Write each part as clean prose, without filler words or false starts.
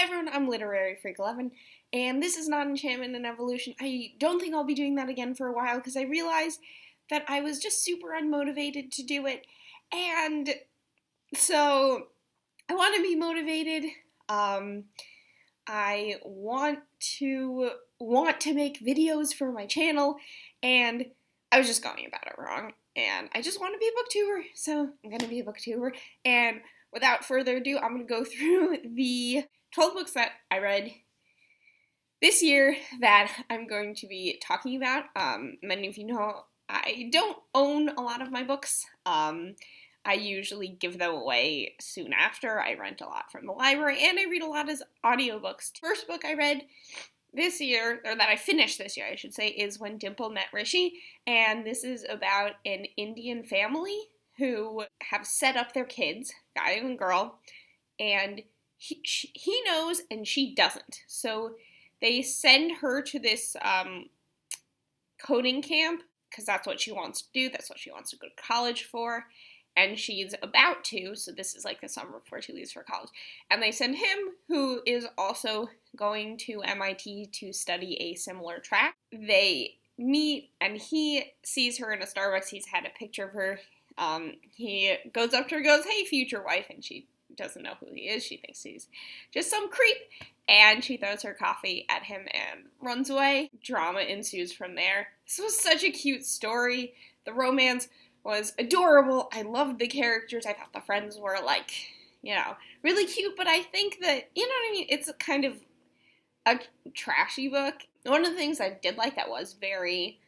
everyone, I'm Literary Freak 11, and this is not Enchantment and Evolution. I don't think I'll be doing that again for a while, because I realized that I was just super unmotivated to do it, and so I want to be motivated. I want to make videos for my channel, and I was just going about it wrong, and I just want to be a booktuber, so I'm going to be a booktuber, and without further ado, I'm going to go through the 12 books that I read this year that I'm going to be talking about. Many of you know I don't own a lot of my books. I usually give them away soon after. I rent a lot from the library, and I read a lot as audiobooks. The first book I read this year, or that I finished this year, I should say, is When Dimple Met Rishi, and this is about an Indian family who have set up their kids, guy and girl, and he knows and she doesn't. So they send her to this coding camp because that's what she wants to do. That's what she wants to go to college for. And she's about to, so this is like the summer before she leaves for college. And they send him, who is also going to MIT to study a similar track. They meet, and he sees her in a Starbucks. He's had a picture of her. He goes up to her and goes, "Hey, future wife," and she doesn't know who he is. She thinks he's just some creep, and she throws her coffee at him and runs away. Drama ensues from there. This was such a cute story. The romance was adorable. I loved the characters. I thought the friends were, like, really cute, but I think that, you know what I mean, it's kind of a trashy book. One of the things I did like that was very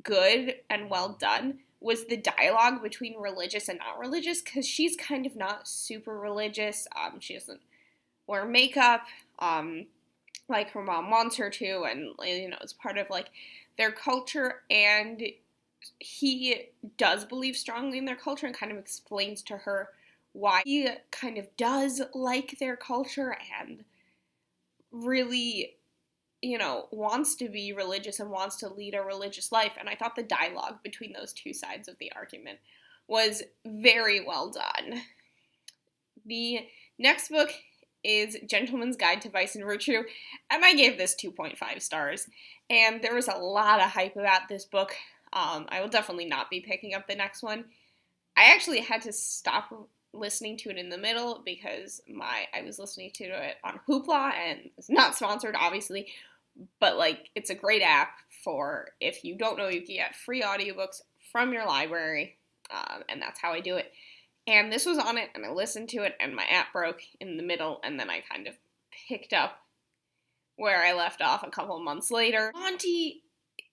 good and well done was the dialogue between religious and not religious, because she's kind of not super religious. She doesn't wear makeup, like her mom wants her to, and, it's part of, like, their culture, and he does believe strongly in their culture and kind of explains to her why he kind of does like their culture and really, wants to be religious and wants to lead a religious life. And I thought the dialogue between those two sides of the argument was very well done. The next book is Gentleman's Guide to Vice and Virtue, and I gave this 2.5 stars. And there was a lot of hype about this book. I will definitely not be picking up the next one. I actually had to stop listening to it in the middle because I was listening to it on Hoopla, and it's not sponsored, obviously, but, like, it's a great app for, if you don't know, you can get free audiobooks from your library, and that's how I do it. And this was on it, and I listened to it, and my app broke in the middle, and then I kind of picked up where I left off a couple months later. Monty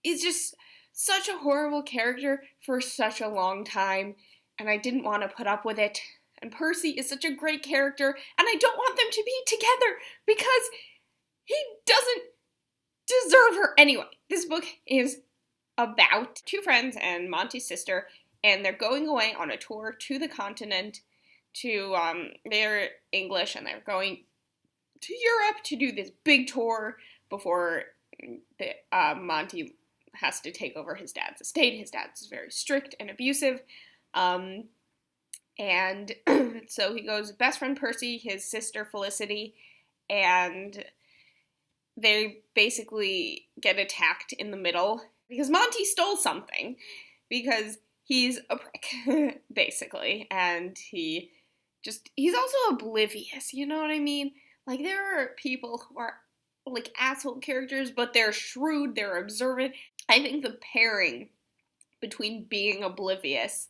is just such a horrible character for such a long time, and I didn't want to put up with it. And Percy is such a great character, and I don't want them to be together because he doesn't deserve her. Anyway, this book is about two friends and Monty's sister, and they're going away on a tour to the continent to, they're English, and they're going to Europe to do this big tour before Monty has to take over his dad's estate. His dad's very strict and abusive, and so he goes, best friend Percy, his sister Felicity, and they basic's get attacked in the middle because Monty stole something, because he's a prick, basically, and he's also oblivious, you know what I mean? Like, there are people who are, like, asshole characters, but they're shrewd, they're observant. I think the pairing between being oblivious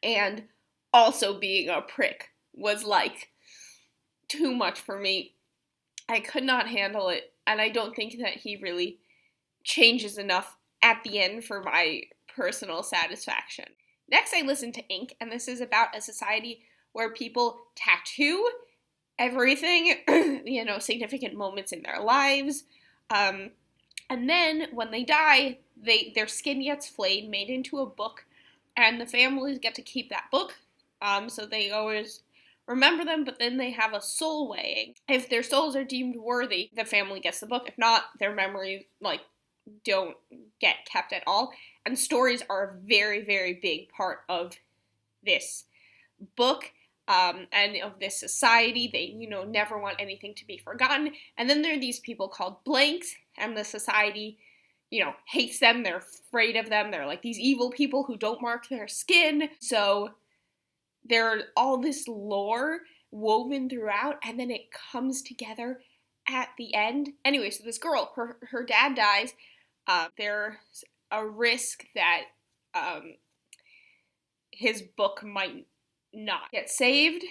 and also being a prick was, like, too much for me. I could not handle it, and I don't think that he really changes enough at the end for my personal satisfaction. Next, I listened to Ink, and this is about a society where people tattoo everything, significant moments in their lives, and then when they die, their skin gets flayed, made into a book, and the families get to keep that book, so they always remember them, but then they have a soul weighing. If their souls are deemed worthy, the family gets the book. If not, their memories, don't get kept at all. And stories are a very, very big part of this book. and of this society. They, never want anything to be forgotten. And then there are these people called blanks, and the society, hates them. They're afraid of them. They're like these evil people who don't mark their skin. So there's all this lore woven throughout, and then it comes together at the end. Anyway, so this girl, her dad dies. There's a risk that his book might not get saved.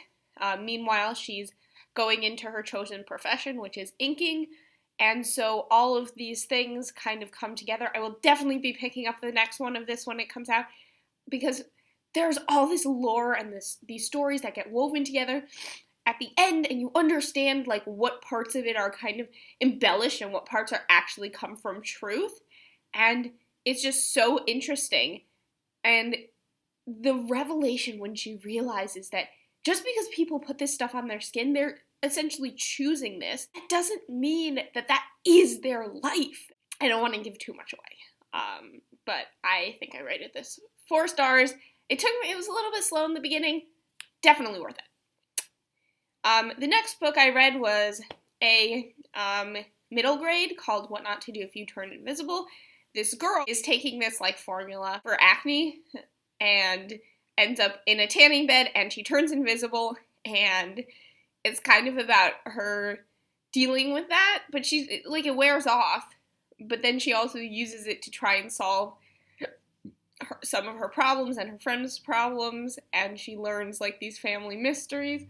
Meanwhile, she's going into her chosen profession, which is inking. And so all of these things kind of come together. I will definitely be picking up the next one of this when it comes out, because there's all this lore and these stories that get woven together at the end, and you understand like what parts of it are kind of embellished and what parts are actually come from truth. And it's just so interesting. And the revelation when she realizes that just because people put this stuff on their skin, they're essentially choosing this. That doesn't mean that that is their life. I don't want to give too much away, but I think I rated this 4 stars. It was a little bit slow in the beginning. Definitely worth it. The next book I read was a middle grade called What Not to Do If You Turn Invisible. This girl is taking this like formula for acne and ends up in a tanning bed, and she turns invisible, and it's kind of about her dealing with that, but she's like, it wears off, but then she also uses it to try and solve some of her problems and her friends' problems, and she learns like these family mysteries.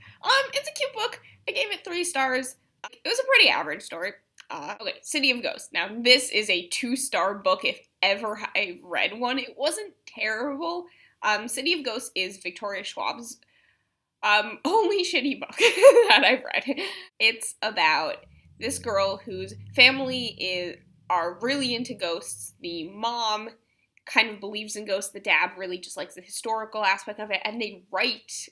It's a cute book. I gave it 3 stars. It was a pretty average story. Okay, City of Ghosts. Now, this is a 2-star book if ever I read one. It wasn't terrible. City of Ghosts is Victoria Schwab's only shitty book that I've read. It's about this girl whose family are really into ghosts. The mom kind of believes in ghosts. The dad really just likes the historical aspect of it, and they write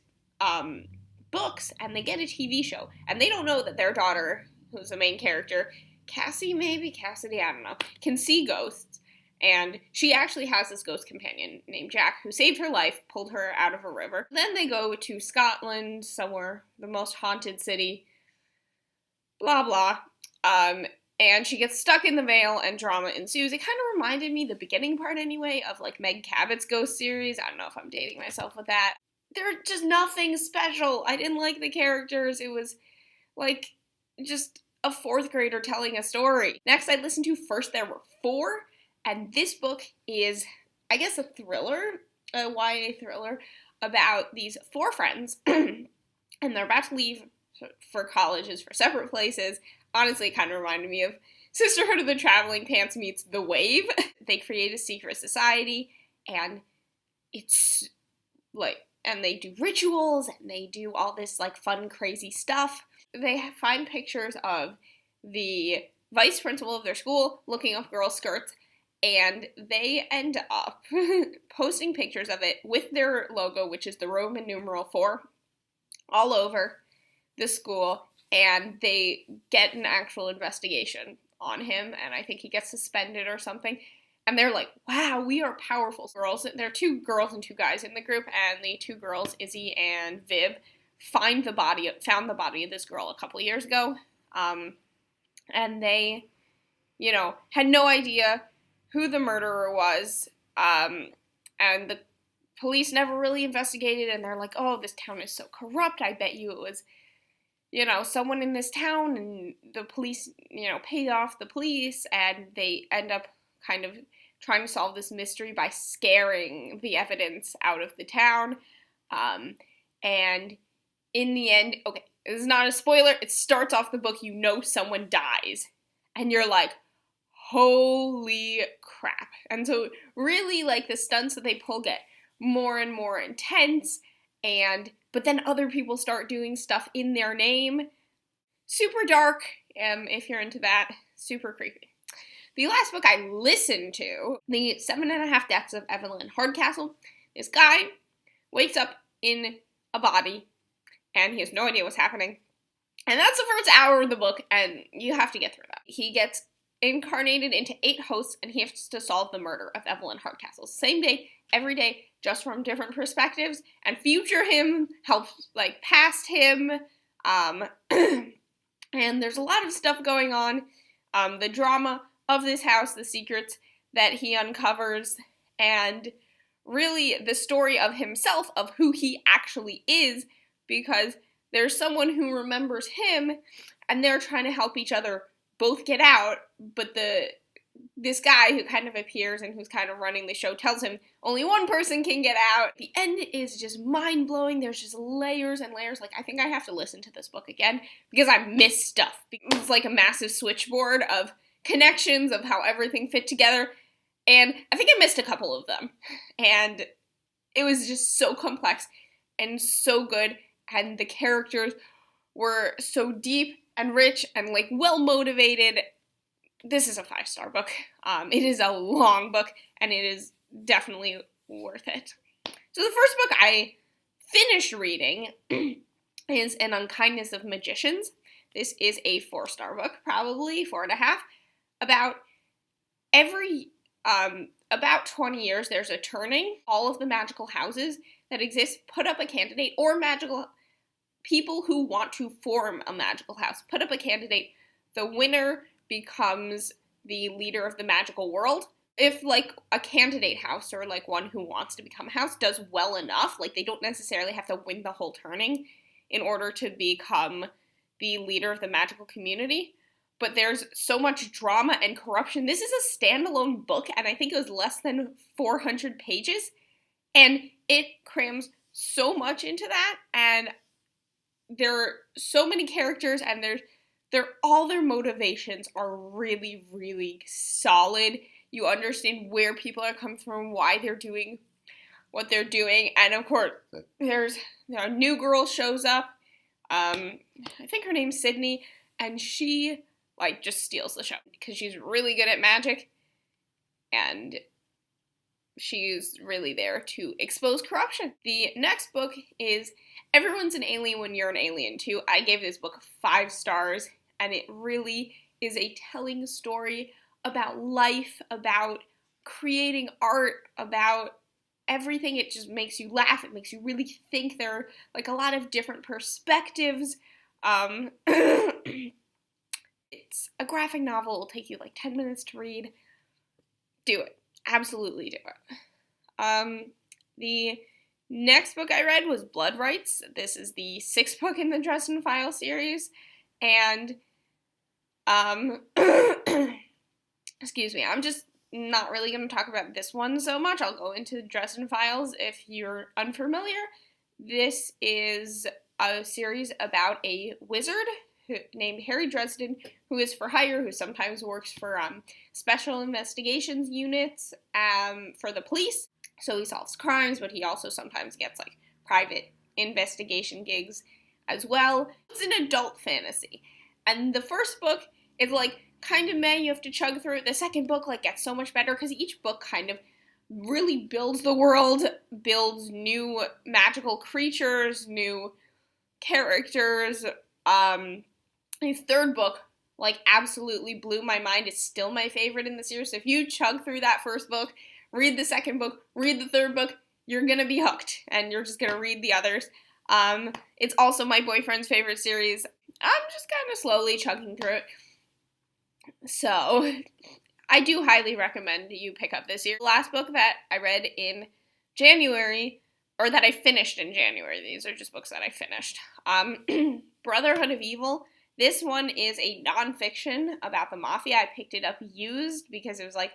books, and they get a TV show, and they don't know that their daughter, who's the main character, Cassidy, I don't know, can see ghosts. And she actually has this ghost companion named Jack who saved her life, pulled her out of a river. Then they go to Scotland, somewhere, the most haunted city, blah, blah. And she gets stuck in the veil and drama ensues. It kind of reminded me, the beginning part anyway, of like Meg Cabot's ghost series. I don't know if I'm dating myself with that. They're just nothing special. I didn't like the characters. It was like just a 4th grader telling a story. Next, I listened to First There Were 4. And this book is, I guess, a thriller, a YA thriller, about these 4 friends, and they're about to leave for colleges, for separate places. Honestly, it kind of reminded me of Sisterhood of the Traveling Pants meets The Wave. They create a secret society, and it's like, and they do rituals, and they do all this like fun, crazy stuff. They find pictures of the vice principal of their school looking up girls' skirts, and they end up posting pictures of it with their logo, which is the Roman numeral 4, all over the school, and they get an actual investigation on him, and I think he gets suspended or something. And they're like, wow, we are powerful girls. There are 2 girls and 2 guys in the group, and the 2 girls, Izzy and Viv, found the body of this girl a couple years ago. And they, had no idea who the murderer was, and the police never really investigated, and they're like, oh, this town is so corrupt, I bet you it was, someone in this town, and the police, paid off the police, and they end up kind of trying to solve this mystery by scaring the evidence out of the town, and in the end, okay, this is not a spoiler, it starts off the book, someone dies, and you're like, holy crap. And so really, like, the stunts that they pull get more and more intense, but then other people start doing stuff in their name. Super dark, if you're into that. Super creepy. The last book I listened to, The 7.5 Deaths of Evelyn Hardcastle. This guy wakes up in a body, and he has no idea what's happening. And that's the first hour of the book, and you have to get through that. He gets incarnated into 8 hosts, and he has to solve the murder of Evelyn Hardcastle. Same day, every day, just from different perspectives, and future him helps, like, past him, and there's a lot of stuff going on, the drama of this house, the secrets that he uncovers, and really the story of himself, of who he actually is, because there's someone who remembers him, and they're trying to help each other both get out, but this guy who kind of appears and who's kind of running the show tells him only one person can get out. The end is just mind-blowing. There's just layers and layers. Like, I think I have to listen to this book again because I missed stuff. It's like a massive switchboard of connections of how everything fit together, and I think I missed a couple of them. And it was just so complex and so good, and the characters were so deep and rich and, like, well-motivated. This is a 5-star book. It is a long book, and it is definitely worth it. So the first book I finished reading is An Unkindness of Magicians. This is a 4-star book, probably 4.5. About 20 years, there's a turning. All of the magical houses that exist put up a candidate, or magical people who want to form a magical house put up a candidate. The winner becomes the leader of the magical world. If, like, a candidate house, or, like, one who wants to become a house, does well enough, like, they don't necessarily have to win the whole turning in order to become the leader of the magical community. But there's so much drama and corruption. This is a standalone book, and I think it was less than 400 pages, and it crams so much into that, and there are so many characters, and all their motivations are really, really solid. You understand where people are coming from, why they're doing what they're doing, and of course, a new girl shows up. I think her name's Sydney, and she, like, just steals the show because she's really good at magic, and she's really there to expose corruption. The next book is Everyone's an Alien When You're an Alien Too. I gave this book 5 stars, and it really is a telling story about life, about creating art, about everything. It just makes you laugh. It makes you really think. There are, like, a lot of different perspectives. It's a graphic novel. It'll take you like 10 minutes to read. Do it. Absolutely do it. The next book I read was Blood Rights. This is the 6th book in the Dresden Files series, and excuse me, I'm just not really going to talk about this one so much. I'll go into Dresden Files if you're unfamiliar. This is a series about a wizard named Harry Dresden, who is for hire, who sometimes works for special investigations units for the police. So he solves crimes, but he also sometimes gets, like, private investigation gigs as well. It's an adult fantasy. And the first book is, like, kind of meh, you have to chug through it. The second book, like, gets so much better because each book kind of really builds the world, builds new magical creatures, new characters. His third book, like, absolutely blew my mind. It's still my favorite in the series. So if you chug through that first book, read the second book, read the third book, you're gonna be hooked, and you're just gonna read the others. It's also my boyfriend's favorite series. I'm just kind of slowly chugging through it. So, I do highly recommend you pick up this year. The last book that I read in January, or that I finished in January, these are just books that I finished. Brotherhood of Evil. This one is a nonfiction about the mafia. I picked it up used because it was like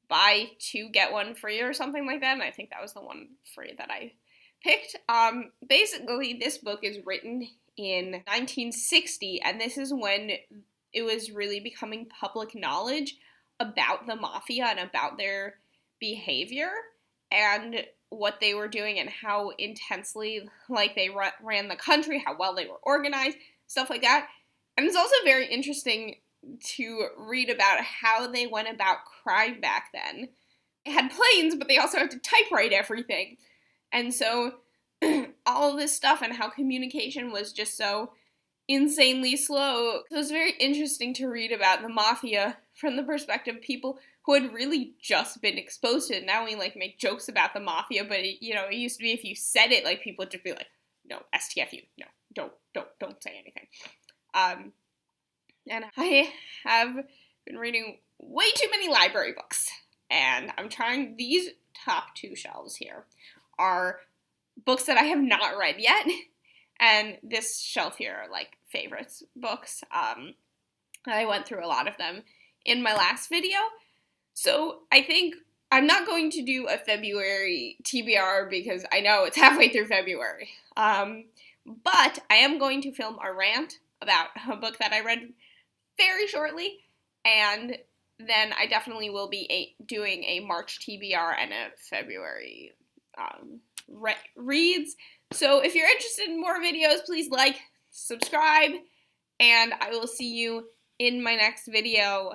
buy 2 get 1 free or something like that, and I think that was the one free that I picked. Basically, this book is written in 1960, and this is when it was really becoming public knowledge about the mafia and about their behavior and what they were doing and how intensely, like, they ran the country, how well they were organized, stuff like that. And it's also very interesting to read about how they went about crime back then. They had planes, but they also had to typewrite everything. And so all of this stuff and how communication was just so insanely slow. So it's very interesting to read about the mafia from the perspective of people who had really just been exposed to it. Now we like make jokes about the mafia, but it used to be if you said it, like people would just be like, no, STFU, no, don't say anything. And I have been reading way too many library books, and I'm trying these top 2 shelves here are books that I have not read yet, and this shelf here are like favorites books. I went through a lot of them in my last video, so I think I'm not going to do a February TBR because I know it's halfway through February, but I am going to film a rant about a book that I read very shortly, and then I definitely will be doing a March TBR and a February reads. So if you're interested in more videos, please like, subscribe, and I will see you in my next video.